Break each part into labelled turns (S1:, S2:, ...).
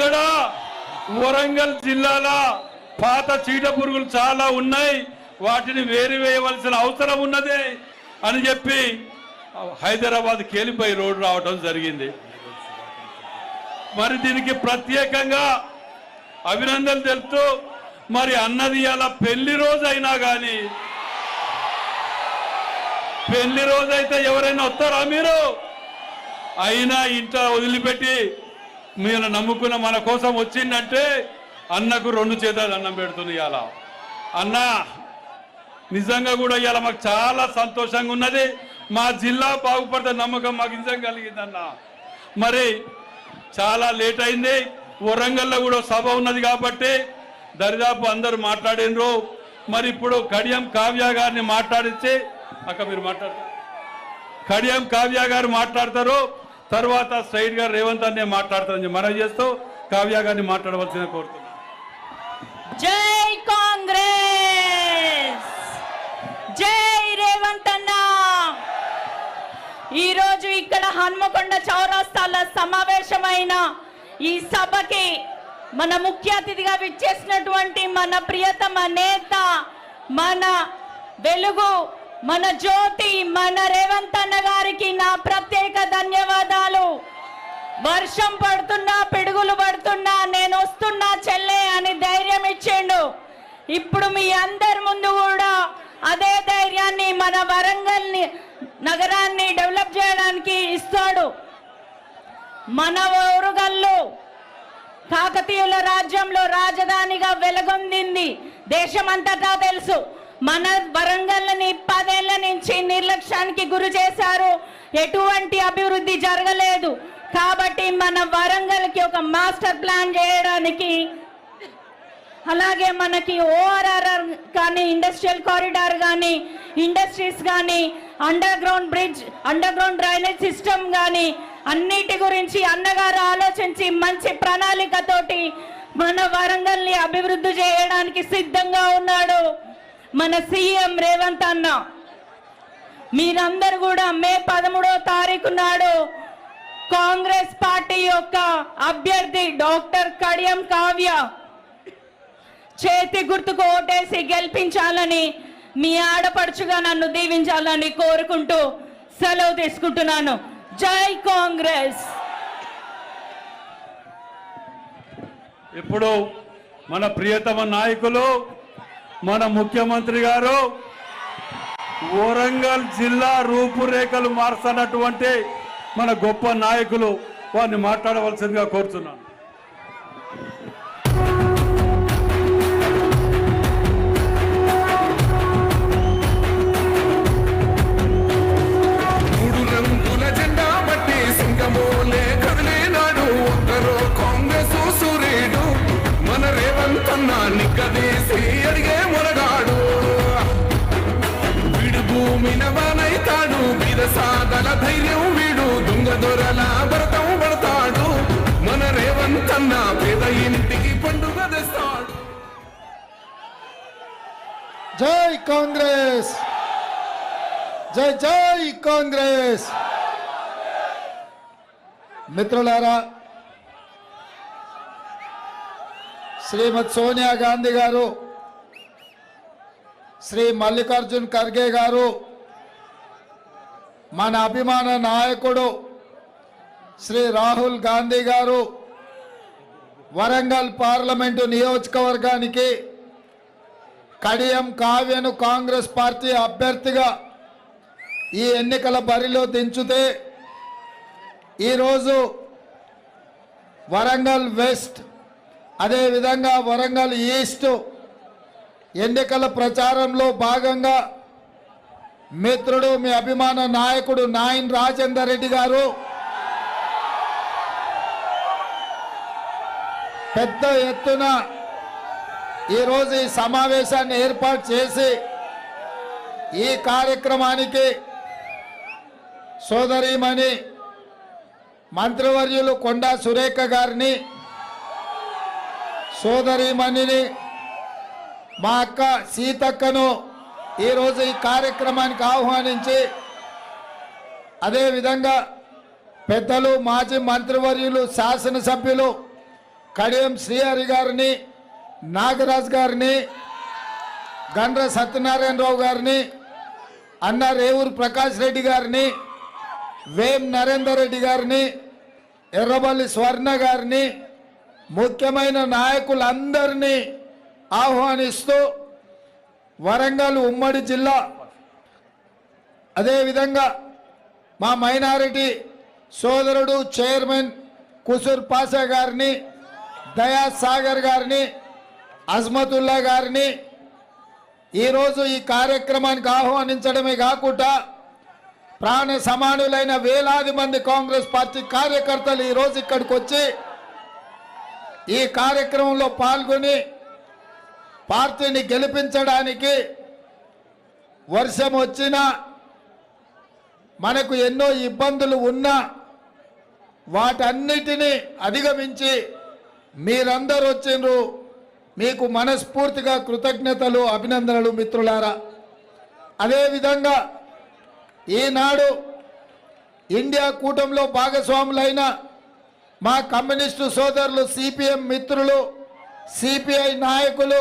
S1: ఇక్కడ వరంగల్ జిల్లాలో పాత చీట పురుగులు చాలా ఉన్నాయి, వాటిని వేయవలసిన అవసరం ఉన్నది అని చెప్పి హైదరాబాద్ కేలిపై రోడ్డు రావడం జరిగింది. మరి దీనికి ప్రత్యేకంగా అభినందనలు తెలుపుతూ మరి అన్నది అలా పెళ్లి రోజు అయినా కానీ, పెళ్లి రోజు అయితే ఎవరైనా వస్తారా మీరు? అయినా ఇంట వదిలిపెట్టి మీరు నమ్ముకున్న మన కోసం వచ్చిందంటే అన్నకు 2 చేతులు అన్నం పెడుతుంది. ఇవాళ అన్న నిజంగా కూడా ఇవాళ మాకు చాలా సంతోషంగా ఉన్నది. మా జిల్లా బాగుపడితే నమ్మకం మాకు నిజంగా కలిగిందన్న. మరి చాలా లేట్ అయింది, వరంగల్లో కూడా సభ ఉన్నది కాబట్టి దరిదాపు అందరూ మాట్లాడినరు. మరి ఇప్పుడు కడియం కావ్య గారిని మాట్లాడించి అక్క మీరు మాట్లాడతారు, కడియం కావ్య గారు మాట్లాడతారు, తర్వాత స్ట్రైట్ గారు రేవంత్ అన్నే మాట్లాడతారని మనం చేస్తూ కావ్య గారిని మాట్లాడవలసిన కోరుతున్నాను.
S2: జై కాంగ్రెస్, జై రేవంత్ అన్న. ఈరోజు ఇక్కడ హన్మకొండ చౌరస్తాలో సమావేశమైన ఈ సభకి మన ముఖ్య అతిథిగా విచ్చేసినటువంటి మన ప్రియతమ నేత, మన వెలుగు, మన జ్యోతి, మన రేవంత్ అన్న గారికి నా ప్రత్యేక ధన్యవాదాలు. వర్షం పడుతున్నా, పిడుగులు పడుతున్నా నేను వస్తున్నా చెల్లె అని ధైర్యం ఇచ్చిండు. ఇప్పుడు మీ అందరి ముందు కూడా అదే ధైర్యాన్ని మన వరంగల్ నగరాన్ని డెవలప్ చేయడానికి ఇస్తాడు. మన వరంగల్లో కాకతీయుల రాజ్యంలో రాజధానిగా వెలుగొందింది, దేశమంతటా తెలుసు. మన వరంగల్ని 10 ఏళ్ల నుంచి నిర్లక్ష్యానికి గురి చేశారు, ఎటువంటి అభివృద్ధి జరగలేదు. కాబట్టి మన వరంగల్కి ఒక మాస్టర్ ప్లాన్ చేయడానికి, అలాగే మనకి ఓఆర్ఆర్ కానీ, ఇండస్ట్రియల్ కారిడార్ కానీ, ఇండస్ట్రీస్ కానీ, under ground bridge, under ground drainage system కానీ అన్నిటి గురించి అన్నగారు ఆలోచించి మంచి ప్రణాళికతోటి మన వరంగల్ని అభివృద్ధి చేయడానికి సిద్ధంగా ఉన్నాడు మన సీఎం రేవంత్ అన్న. మీరందరూ కూడా మే 13వ తారీఖు నాడు కాంగ్రెస్ పార్టీ యొక్క అభ్యర్థి డాక్టర్ కడియం కావ్య చేతి గుర్తుకు ఓటేసి గెలిపించాలని, మీ ఆడపడుచుగా నన్ను దీవించాలని కోరుకుంటూ సెలవు తీసుకుంటున్నాను. జై కాంగ్రెస్.
S1: ఇప్పుడు మన ప్రియతమ నాయకులు, మన ముఖ్యమంత్రి గారు వరంగల్ జిల్లా రూపురేఖలు మార్చనటువంటి మన గొప్ప నాయకులు, వారిని మాట్లాడవలసిందిగా కోరుతున్నాను.
S3: నిక్కదీసి అడిగే మొరగాడు వీడు భూమిన వానైతాడు, వీరసాదల ధైర్యం వీడు, దొంగ దొరల భరతం పడతాడు. మన రేవంత్ అన్న పేద ఇంటికి పండుగ తెస్తాడు.
S4: జై కాంగ్రెస్, జై జై కాంగ్రెస్. మిత్రులారా, శ్రీమతి సోనియా గాంధీ గారు, శ్రీ మల్లికార్జున్ ఖర్గే గారు, మన అభిమాన నాయకుడు శ్రీ రాహుల్ గాంధీ గారు వరంగల్ పార్లమెంటు నియోజకవర్గానికి కడియం కావ్యను కాంగ్రెస్ పార్టీ అభ్యర్థిగా ఈ ఎన్నికల బరిలో దించుతే ఈరోజు వరంగల్ వెస్ట్, అదేవిధంగా వరంగల్ ఈస్ట్ ఎన్నికల ప్రచారంలో భాగంగా మిత్రుడు, మీ అభిమాన నాయకుడు నాయన్ రాజేందర్ రెడ్డి గారు పెద్ద ఎత్తున ఈరోజు ఈ సమావేశాన్ని ఏర్పాటు చేసి ఈ కార్యక్రమానికి సోదరీమణి మంత్రివర్యులు కొండా సురేఖ గారిని, సోదరీమణిని మా అక్క సీతక్కను ఈరోజు ఈ కార్యక్రమానికి ఆహ్వానించి, అదేవిధంగా పెద్దలు, మాజీ మంత్రివర్యులు, శాసనసభ్యులు కడియం శ్రీహరి గారిని, నాగరాజ్ గారిని, గండ్ర సత్యనారాయణరావు గారిని, అన్న రేవూరు ప్రకాష్ రెడ్డి గారిని, వేం నరేందర్ రెడ్డి గారిని, ఎర్రబల్లి స్వర్ణ గారిని, ముఖ్యమైన నాయకులందరినీ ఆహ్వానిస్తూ వరంగల్ ఉమ్మడి జిల్లా, అదేవిధంగా మా మైనారిటీ సోదరుడు చైర్మన్ కుసూర్ పాషా గారిని, దయా సాగర్ గారిని, అజ్మతుల్లా గారిని ఈరోజు ఈ కార్యక్రమానికి ఆహ్వానించడమే కాకుండా ప్రాణ సమానులైన వేలాది మంది కాంగ్రెస్ పార్టీ కార్యకర్తలు ఈరోజు ఇక్కడికి వచ్చి ఈ కార్యక్రమంలో పాల్గొని పార్టీని గెలిపించడానికి వర్షం వచ్చినా మనకు ఎన్నో ఇబ్బందులు ఉన్నా వాటన్నిటినీ అధిగమించి మీరందరూ వచ్చిండ్రు. మీకు మనస్ఫూర్తిగా కృతజ్ఞతలు, అభినందనలు మిత్రులారా. అదేవిధంగా ఈనాడు ఇండియా కూటమిలో భాగస్వాములైన మా కమ్యూనిస్టు సోదరులు, సిపిఎం మిత్రులు, సిపిఐ నాయకులు,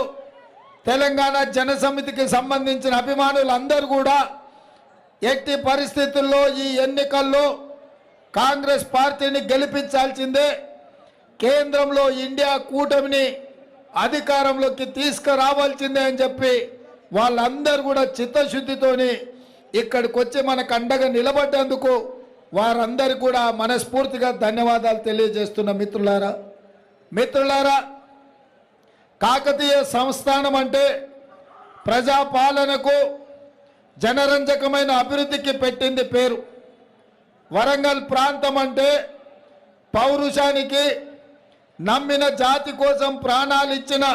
S4: తెలంగాణ జనసమితికి సంబంధించిన అభిమానులు అందరూ కూడా ఎట్టి పరిస్థితుల్లో ఈ ఎన్నికల్లో కాంగ్రెస్ పార్టీని గెలిపించాల్సిందే, కేంద్రంలో ఇండియా కూటమిని అధికారంలోకి తీసుకురావాల్సిందే అని చెప్పి వాళ్ళందరూ కూడా చిత్తశుద్ధితోని ఇక్కడికి వచ్చి మనకు అండగా నిలబడ్డందుకు వారందరికీ కూడా మనస్ఫూర్తిగా ధన్యవాదాలు తెలియజేస్తున్న మిత్రులారా, కాకతీయ సంస్థానం అంటే ప్రజాపాలనకు, జనరంజకమైన అభివృద్ధికి పెట్టింది పేరు. వరంగల్ ప్రాంతం అంటే పౌరుషానికి, నమ్మిన జాతి కోసం ప్రాణాలు ఇచ్చిన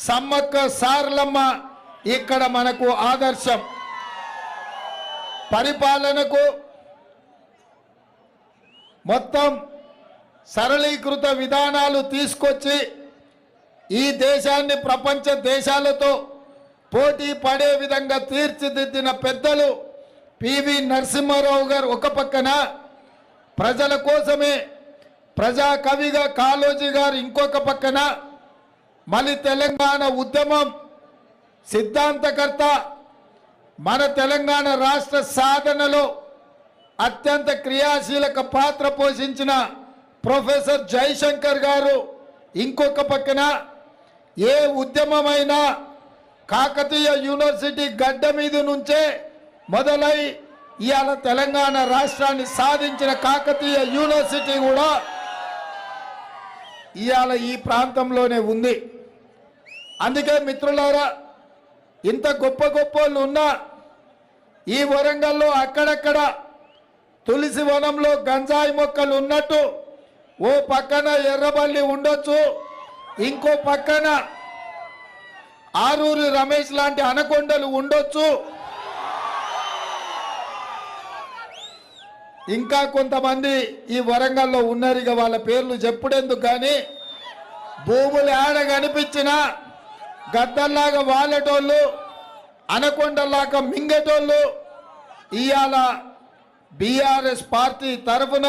S4: సమ్మక్క సారలమ్మ ఇక్కడ మనకు ఆదర్శం. పరిపాలనకు మొత్తం సరళీకృత విధానాలు తీసుకొచ్చి ఈ దేశాన్ని ప్రపంచ దేశాలతో పోటీ పడే విధంగా తీర్చిదిద్దిన పెద్దలు పివి నరసింహారావు గారు ఒక పక్కన, ప్రజల కోసమే ప్రజా కవిగా కాళోజీ గారు ఇంకొక పక్కన, మళ్ళీ తెలంగాణ ఉద్యమం సిద్ధాంతకర్త, మన తెలంగాణ రాష్ట్ర సాధనలో అత్యంత క్రియాశీలక పాత్ర పోషించిన ప్రొఫెసర్ జయశంకర్ గారు ఇంకొక పక్కన, ఏ ఉద్యమమైనా కాకతీయ యూనివర్సిటీ గడ్డ మీద నుంచే మొదలై ఇవాళ తెలంగాణ రాష్ట్రాన్ని సాధించిన కాకతీయ యూనివర్సిటీ కూడా ఇవాళ ఈ ప్రాంతంలోనే ఉంది. అందుకే మిత్రులారా, ఇంత గొప్ప గొప్పలు ఉన్నా ఈ వరంగల్లో అక్కడక్కడ తులసి వనంలో గంజాయి మొక్కలు ఉన్నట్టు ఓ పక్కన ఎర్రబల్లి ఉండొచ్చు, ఇంకో పక్కన ఆరూరి రమేష్ లాంటి అనకొండలు ఉండొచ్చు, ఇంకా కొంతమంది ఈ వరంగల్లో ఉన్నారు. ఇక వాళ్ళ పేర్లు చెప్పుడెందుకు కానీ భూములు ఆడ కనిపించినా గద్దల్లాగా వాలేటోళ్ళు, అనకొండలాగా మింగేటోళ్ళు ఇవాళ బీఆర్ఎస్ పార్టీ తరఫున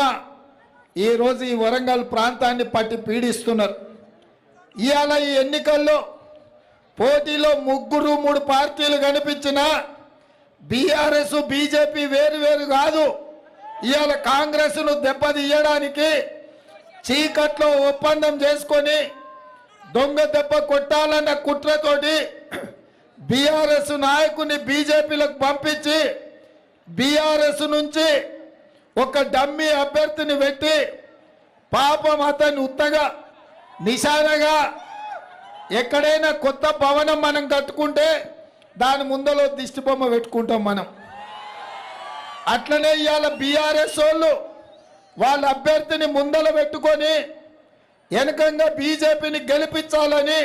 S4: ఈరోజు ఈ వరంగల్ ప్రాంతాన్ని పట్టి పీడిస్తున్నారు. ఇవాళ ఈ ఎన్నికల్లో పోటీలో 3 పార్టీలు కనిపించినా బీఆర్ఎస్ బీజేపీ వేరు కాదు. ఇవాళ కాంగ్రెస్ను దెబ్బతీయడానికి చీకట్లో ఒప్పందం చేసుకొని దొంగ దెబ్బ కొట్టాలన్న కుట్రతోటి బీఆర్ఎస్ నాయకుని బీజేపీలకు పంపించి బీఆర్ఎస్ నుంచి ఒక డమ్మీ అభ్యర్థిని పెట్టి పాపం అతన్ని ఉత్తగా నిశానగా ఎక్కడైనా కొత్త భవనం మనం కట్టుకుంటే దాని ముందలో దిష్టి బొమ్మ పెట్టుకుంటాం మనం. అట్లనే ఇవాళ బీఆర్ఎస్ వాళ్ళు వాళ్ళ అభ్యర్థిని ముందల పెట్టుకొని వెనకంగా బీజేపీని గెలిపించాలని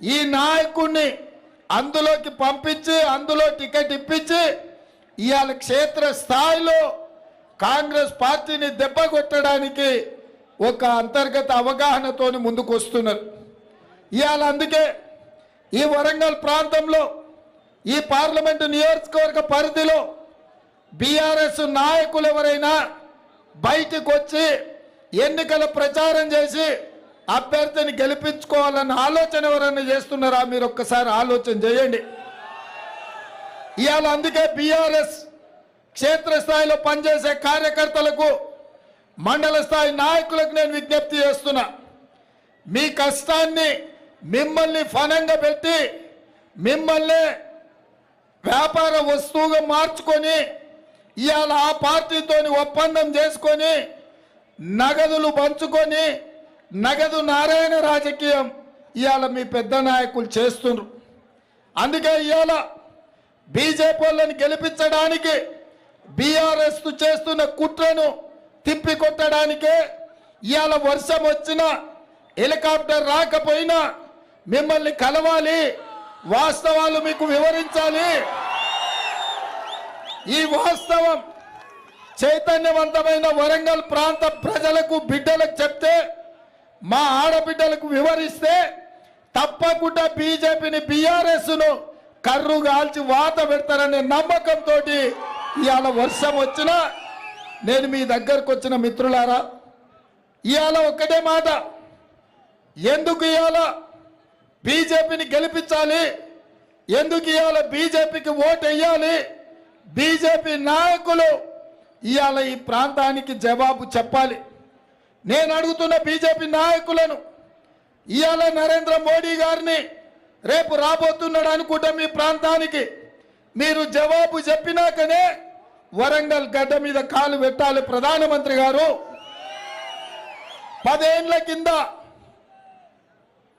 S4: ఈ నాయకుడిని అందులోకి పంపించి అందులో టికెట్ ఇప్పించి ఇవాళ క్షేత్ర స్థాయిలో కాంగ్రెస్ పార్టీని దెబ్బ కొట్టడానికి ఒక అంతర్గత అవగాహనతోని ముందుకు వస్తున్నారు. ఇవాళ అందుకే ఈ వరంగల్ ప్రాంతంలో ఈ పార్లమెంటు నియోజకవర్గ పరిధిలో బీఆర్ఎస్ నాయకులు ఎవరైనా బయటకు వచ్చి ఎన్నికల ప్రచారం చేసి అభ్యర్థిని గెలిపించుకోవాలన్న ఆలోచన ఎవరన్నా చేస్తున్నారా? మీరు ఒక్కసారి ఆలోచన చేయండి. ఇవాళ అందుకే బీఆర్ఎస్ క్షేత్రస్థాయిలో పనిచేసే కార్యకర్తలకు, మండల స్థాయి నాయకులకు నేను విజ్ఞప్తి చేస్తున్నా. మీ కష్టాన్ని మిమ్మల్ని ఫనంగా పెట్టి మిమ్మల్ని వ్యాపార వస్తువుగా మార్చుకొని ఇవాళ ఆ పార్టీతోని ఒప్పందం చేసుకొని నగదులు పంచుకొని నగదు నారాయణ రాజకీయం ఇవాళ మీ పెద్ద నాయకులు చేస్తున్నారు. అందుకే ఇవాళ బీజేపీ వాళ్ళని గెలిపించడానికి బీఆర్ఎస్ చేస్తున్న కుట్రను తిప్పికొట్టడానికే ఇవాళ వర్షం వచ్చినా హెలికాప్టర్ రాకపోయినా మిమ్మల్ని కలవాలి, వాస్తవాలు మీకు వివరించాలి. ఈ వాస్తవం చైతన్యవంతమైన వరంగల్ ప్రాంత ప్రజలకు, బిడ్డలకు చెప్తే, మా ఆడబిడ్డలకు వివరిస్తే తప్పకుండా బీజేపీని, బీఆర్ఎస్ను కర్రు కాల్చి వాత పెడతారనే నమ్మకంతో ఇవాళ వర్షం వచ్చినా నేను మీ దగ్గరకు వచ్చిన మిత్రులారా, ఇవాళ ఒక్కటే మాట, ఎందుకు ఇవాళ బీజేపీని గెలిపించాలి, ఎందుకు ఇవాళ బీజేపీకి ఓటు వేయాలి, బీజేపీ నాయకులు ఇవాళ ఈ ప్రాంతానికి జవాబు చెప్పాలి. నేను అడుగుతున్న బీజేపీ నాయకులను, ఇవాళ నరేంద్ర మోడీ గారిని రేపు రాబోతున్నాడు అనుకుంటా మీ ప్రాంతానికి, మీరు జవాబు చెప్పినాకనే వరంగల్ గడ్డ మీద కాలు పెట్టాలి. ప్రధానమంత్రి గారు 10 ఏళ్ల కింద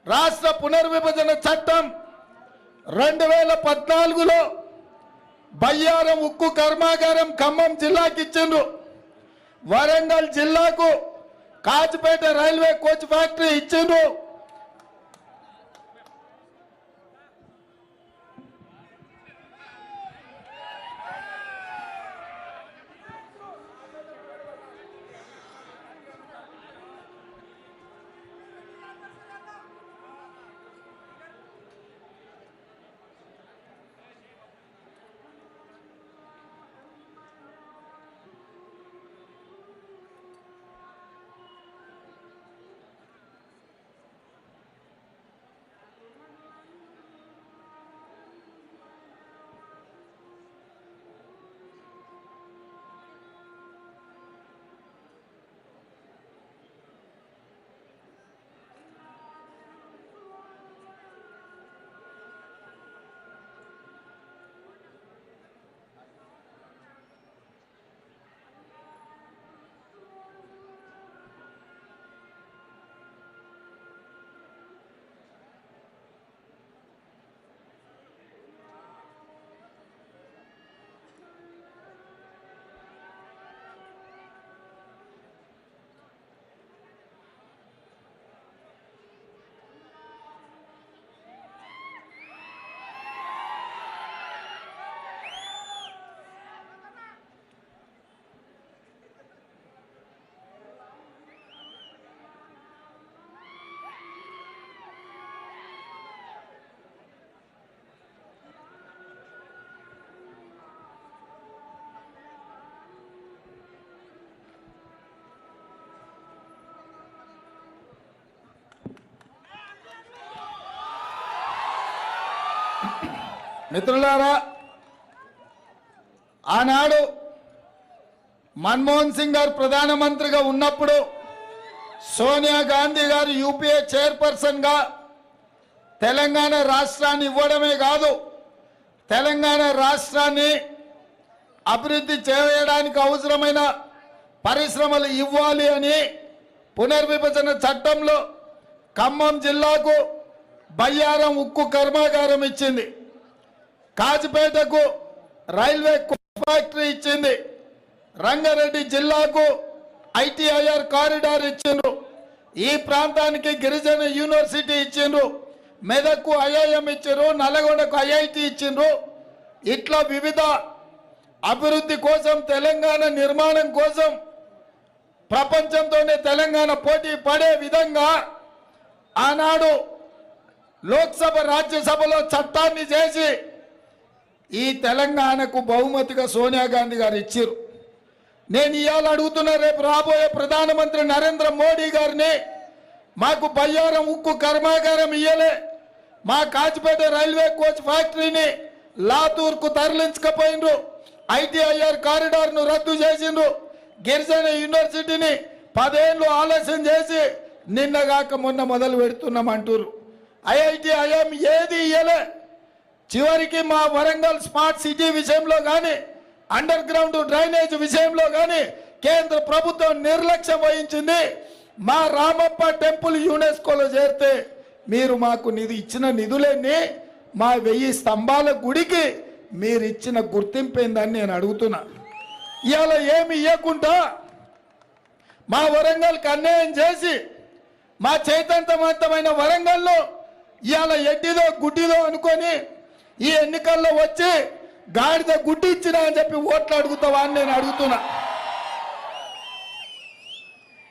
S4: రాష్ట్ర పునర్విభజన చట్టం 2014లో బయ్యారం ఉక్కు కర్మాగారం ఖమ్మం జిల్లాకి ఇచ్చిండ్రు. వరంగల్ జిల్లాకు కాచిపేట రైల్వే కోచ్ ఫ్యాక్టరీ ఇచ్చిండ్రు. మిత్రులారా, ఆనాడు మన్మోహన్ సింగ్ గారు ప్రధానమంత్రిగా ఉన్నప్పుడు సోనియా గాంధీ గారు యూపీఏ చైర్పర్సన్గా తెలంగాణ రాష్ట్రాన్ని ఇవ్వడమే కాదు, తెలంగాణ రాష్ట్రాన్ని అభివృద్ధి చేయడానికి అవసరమైన పరిశ్రమలు ఇవ్వాలి అని పునర్విభజన చట్టంలో ఖమ్మం జిల్లాకు బయ్యారం ఉక్కు కర్మాగారం ఇచ్చింది, కాచిపేటకు రైల్వే ఫ్యాక్టరీ ఇచ్చింది, రంగారెడ్డి జిల్లాకు ఐటీఐఆర్ కారిడార్ ఇచ్చిండ్రు, ఈ ప్రాంతానికి గిరిజన యూనివర్సిటీ ఇచ్చిండ్రు, మెదక్కు ఐఐఎం ఇచ్చిండ్రు, నల్గొండకు ఐఐటి ఇచ్చిండ్రు. ఇట్లా వివిధ అభివృద్ధి కోసం, తెలంగాణ నిర్మాణం కోసం ప్రపంచంతోనే తెలంగాణ పోటీ పడే విధంగా ఆనాడు లోక్సభ రాజ్యసభలో చట్టాన్ని చేసి ఈ తెలంగాణకు బహుమతిగా సోనియా గాంధీ గారు ఇచ్చారు. నేను ఇవాళ అడుగుతున్నా, రేపు రాబోయే ప్రధానమంత్రి నరేంద్ర మోడీ గారిని, మాకు బయ్యారం ఉక్కు కర్మాగారం ఇయ్యలే, మా కాచిపేట రైల్వే కోచ్ ఫ్యాక్టరీని లాతూర్కు తరలించకపోయినరు, ఐటీఐఆర్ కారిడార్ను రద్దు చేసిండ్రు, గిరిజన యూనివర్సిటీని 10 ఏళ్ళు ఆలస్యం చేసి నిన్నగాక మొన్న మొదలు పెడుతున్నామంటారు. ఐఐటి ఐఎం ఏది ఇయ్యలే. చివరికి మా వరంగల్ స్మార్ట్ సిటీ విషయంలో కానీ, అండర్ గ్రౌండ్ డ్రైనేజ్ విషయంలో కానీ కేంద్ర ప్రభుత్వం నిర్లక్ష్యం వహించింది. మా రామప్ప టెంపుల్ యునెస్కోలో చేరితే మీరు మాకు ఇచ్చిన నిధులన్నీ మా 1000 స్తంభాల గుడికి మీరు ఇచ్చిన గుర్తింపు ఏందని నేను అడుగుతున్నా. ఇవాళ ఏమి ఇవ్వకుండా మా వరంగల్కి అన్యాయం చేసి మా చైతన్యవంతమైన వరంగల్లో ఇవాళ ఎడ్డిదో గుడ్డిదో అనుకొని ఈ ఎన్నికల్లో వచ్చి గాడిద గుడ్డి ఇచ్చినా అని చెప్పి ఓట్లు అడుగుతావా అని నేను అడుగుతున్నా.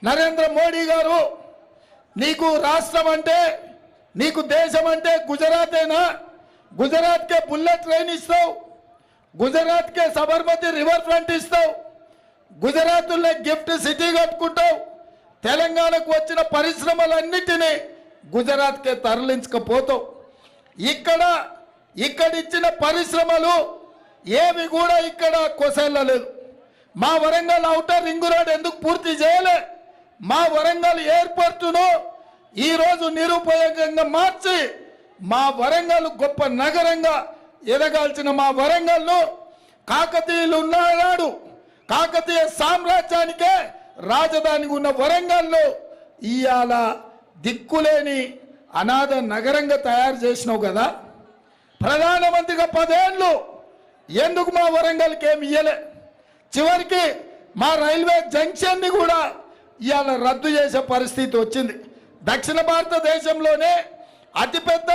S4: నరేంద్ర మోడీ గారు, నీకు రాష్ట్రం అంటే, నీకు దేశం అంటే గుజరాతేనా? గుజరాత్కే బుల్లెట్ ట్రైన్ ఇస్తావు, గుజరాత్కే సబర్మతి రివర్ ఫ్రంట్ ఇస్తావు, గుజరాత్లో గిఫ్ట్ సిటీ కట్టుకుంటావు, తెలంగాణకు వచ్చిన పరిశ్రమలన్నిటినీ గుజరాత్కే తరలించకపోతావు. ఇక్కడ ఇచ్చిన పరిశ్రమలు ఏవి కూడా ఇక్కడ కొసెళ్ళలేదు. మా వరంగల్ ఔటర్ రింగ్ రోడ్ ఎందుకు పూర్తి చేయలే? మా వరంగల్ ఎయిర్పోర్టును ఈరోజు నిరుపయోగంగా మార్చి మా వరంగల్ గొప్ప నగరంగా ఎదగాల్సిన మా వరంగల్ను కాకతీయులు ఉన్నాడు, కాకతీయ సామ్రాజ్యానికే రాజధాని ఉన్న వరంగల్ను ఇవాళ దిక్కులేని అనాథ నగరంగా తయారు చేసినావు కదా. ప్రధానమంత్రిగా 10 ఏళ్ళు ఎందుకు మా వరంగల్కి ఏమి ఇయ్యలే? చివరికి మా రైల్వే జంక్షన్ని కూడా ఇవాళ రద్దు చేసే పరిస్థితి వచ్చింది. దక్షిణ భారతదేశంలోనే అతిపెద్ద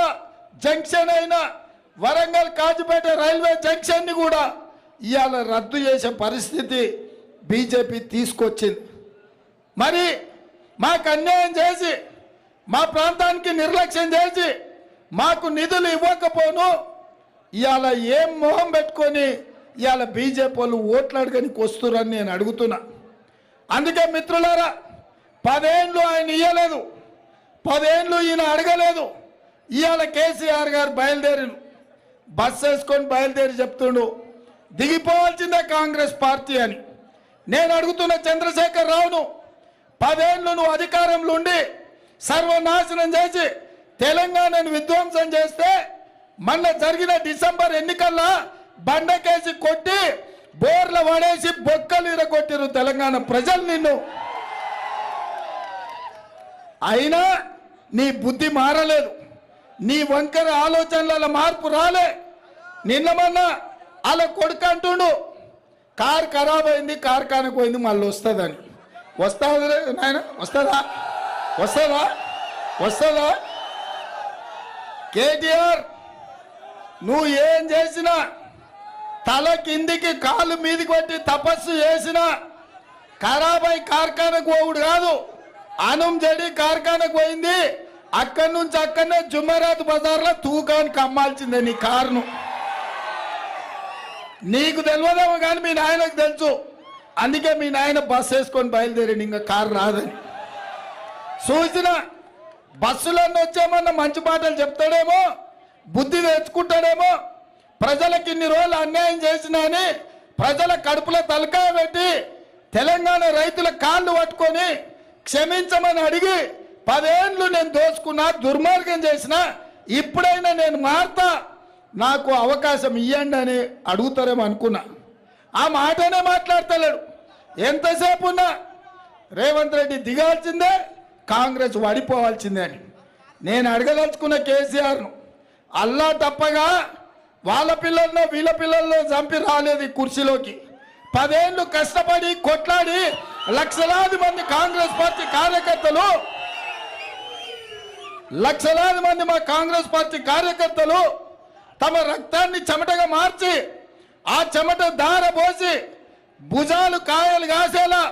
S4: జంక్షన్ అయిన వరంగల్ కాజిపేట రైల్వే జంక్షన్ని కూడా ఇవాళ రద్దు చేసే పరిస్థితి బీజేపీ తీసుకొచ్చింది. మరి మాకు అన్యాయం చేసి, మా ప్రాంతానికి నిర్లక్ష్యం చేసి, మాకు నిధులు ఇవ్వకపోను ఇవాళ ఏం మొహం పెట్టుకొని ఇవాళ బీజేపీ వాళ్ళు ఓట్లు అడగనికి వస్తురని నేను అడుగుతున్నా. అందుకే మిత్రులారా, 10 ఏళ్ళు ఆయన ఇయ్యలేదు, 10 ఏళ్ళు ఈయన అడగలేదు. ఇవాళ కేసీఆర్ గారు బయలుదేరిను, బస్సు వేసుకొని బయలుదేరి చెప్తుండు దిగిపోవాల్సిందే కాంగ్రెస్ పార్టీ అని. నేను అడుగుతున్న చంద్రశేఖర్ రావును, 10 ఏళ్ళు నువ్వు అధికారంలో ఉండి సర్వనాశనం చేసి తెలంగాణను విధ్వంసం చేస్తే మొన్న జరిగిన డిసెంబర్ ఎన్నికల్లో బండకేసి కొట్టి బోర్ల పడేసి బొక్కలు ఇరగొట్టిరు తెలంగాణ ప్రజలు నిన్ను. అయినా నీ బుద్ధి మారలేదు, నీ వంకర ఆలోచనల మార్పు రాలే. నిన్న మొన్న అలా కొడుకు అంటుండు కారు ఖరాబ్ అయింది, కార్ఖానకు పోయింది, మళ్ళీ వస్తుందని. వస్తుంది నాయన, వస్తుందా? వస్తుందా? వస్తుందా? కేటీఆర్, నువ్వు ఏం చేసినా, తల కిందికి కాలు మీదికి కొట్టి తపస్సు చేసినా ఖరాబ్ అయి కార్ఖానకు పోవుడు కాదు. అనం జడి కార్ఖానకు పోయింది, అక్కడి నుంచి అక్కడనే జుమ్మరాత్ బజార్లో తూకానికి అమ్మాల్సిందే నీ కారును. నీకు తెలియదేమో కానీ మీ నాయనకు తెలుసు. అందుకే మీ నాయన బస్సు వేసుకొని బయలుదేరింది, ఇంకా కారు రాదని. చూసిన బస్సులన్నీ వచ్చామన్నా మంచి మాటలు చెప్తాడేమో, బుద్ధి తెచ్చుకుంటాడేమో. ప్రజలకు ఇన్ని రోజులు అన్యాయం చేసినా అని ప్రజల కడుపులో తలకాయ పెట్టి తెలంగాణ రైతుల కాళ్ళు పట్టుకొని క్షమించమని అడిగి 10 ఏళ్ళు నేను దోచుకున్నా, దుర్మార్గం చేసిన, ఇప్పుడైనా నేను మారుతా, నాకు అవకాశం ఇవ్వండి అని అడుగుతారేమో అనుకున్నా. ఆ మాటనే మాట్లాడతలేడు. ఎంతసేపు ఉన్నా రేవంత్ రెడ్డి దిగాల్సిందే, కాంగ్రెస్ వడిపోవాల్సిందే అని నేను అడగదలుచుకున్న కేసీఆర్ను. అల్లా తప్పగా వాళ్ళ పిల్లల్లో వీళ్ళ పిల్లల్లో చంపి రాలేదు ఈ కుర్చీలోకి. 10 ఏళ్ళు కష్టపడి కొట్లాడి లక్షలాది మంది కాంగ్రెస్ పార్టీ కార్యకర్తలు, లక్షలాది మంది మా కాంగ్రెస్ పార్టీ కార్యకర్తలు తమ రక్తాన్ని చెమటగా మార్చి ఆ చెమట దార పోసి భుజాలు కాయలు కాసేలా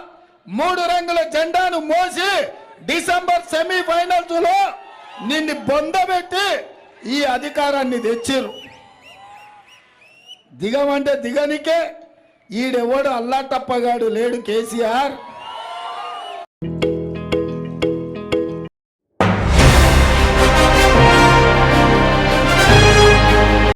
S4: 3 రంగుల జెండాను మోసి డిసెంబర్ సెమీఫైనల్స్ లో నిన్ను బొందబెట్టి ఈ అధికారాన్ని తెచ్చిరు. దిగమంటే దిగనికే ఈడెవడు అల్లాటప్పగాడు లేడు కేసీఆర్.